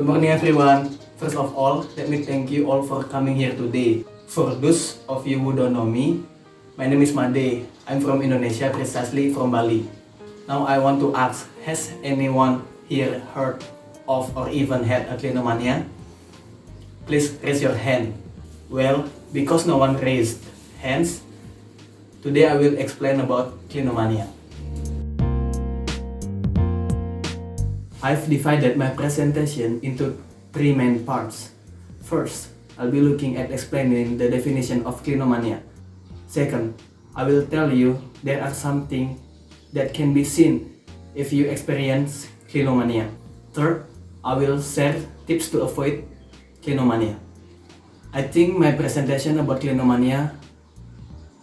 Good morning everyone. First of all, let me thank you all for coming here today. For those of you who don't know me, my name is Made. I'm from Indonesia, precisely from Bali. Now I want to ask, has anyone here heard of or even had a clinomania? Please raise your hand. Well, because no one raised hands, today I will explain about clinomania. I've divided my presentation into three main parts. First, I'll be looking at explaining the definition of clinomania. Second, I will tell you there are something that can be seen if you experience clinomania. Third, I will share tips to avoid clinomania. I think my presentation about clinomania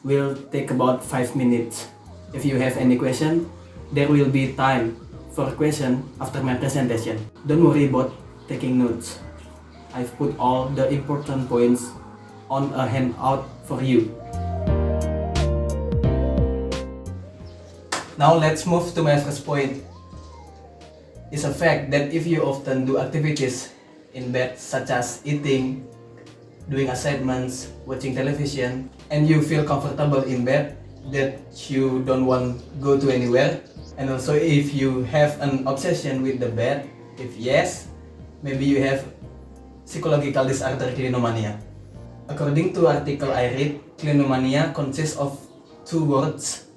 will take about 5 minutes. If you have any question, there will be time for question after my presentation. Don't worry about taking notes. I've put all the important points on a handout for you. Now let's move to my first point. It's a fact that if you often do activities in bed such as eating, doing assignments, watching television, and you feel comfortable in bed that you don't want to go to anywhere, and also if you have an obsession with the bed, if yes, maybe you have psychological disorder clinomania. According to article I read, clinomania consists of two words,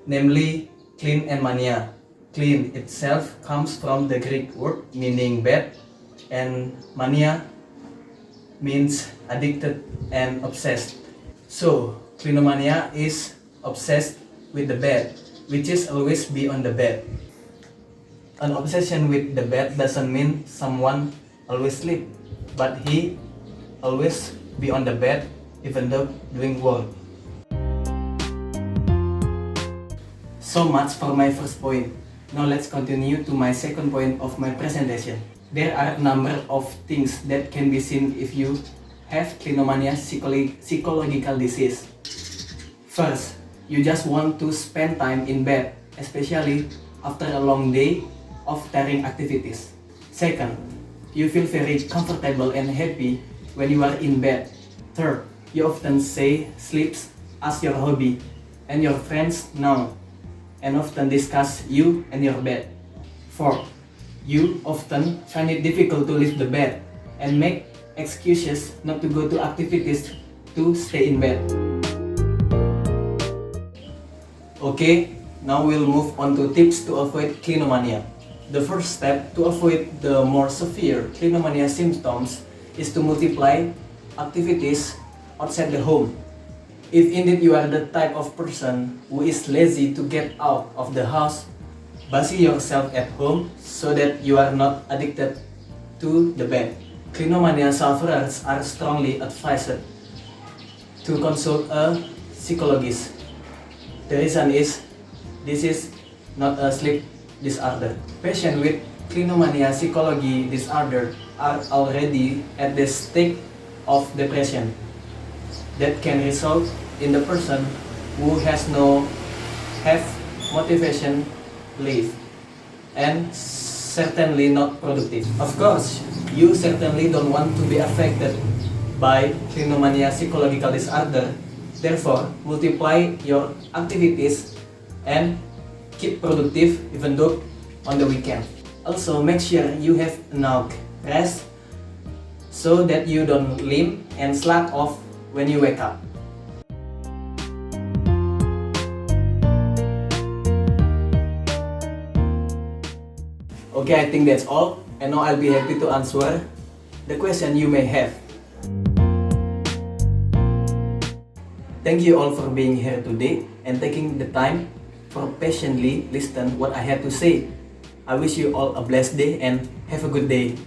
namely clean and mania. Clean itself comes from the Greek word meaning bed, and mania means addicted and obsessed. So, clinomania is obsessed with the bed, which is always be on the bed. An obsession with the bed doesn't mean someone always sleep, but he always be on the bed even though doing work. So much for my first point. Now let's continue to my second point of my presentation. There are a number of things that can be seen if you have clinomania psychological disease. First, you just want to spend time in bed, especially after a long day of tiring activities. Second, you feel very comfortable and happy when you are in bed. Third, you often say sleeps as your hobby, and your friends know and often discuss you and your bed. Fourth, you often find it difficult to leave the bed and make excuses not to go to activities to stay in bed. Okay, now we'll move on to tips to avoid clinomania. The first step to avoid the more severe clinomania symptoms is to multiply activities outside the home. If indeed you are the type of person who is lazy to get out of the house, busy yourself at home so that you are not addicted to the bed. Clinomania sufferers are strongly advised to consult a psychologist. The reason is, this is not a sleep disorder. Patients with clinomania psychology disorder are already at the state of depression that can result in the person who has no motivation live and certainly not productive. Of course, you certainly don't want to be affected by clinomania psychological disorder. Therefore, multiply your activities and keep productive even though on the weekend. Also, make sure you have enough rest so that you don't limp and slack off when you wake up. Okay, I think that's all, and now I'll be happy to answer the question you may have. Thank you all for being here today and taking the time for patiently listen what I have to say. I wish you all a blessed day and have a good day.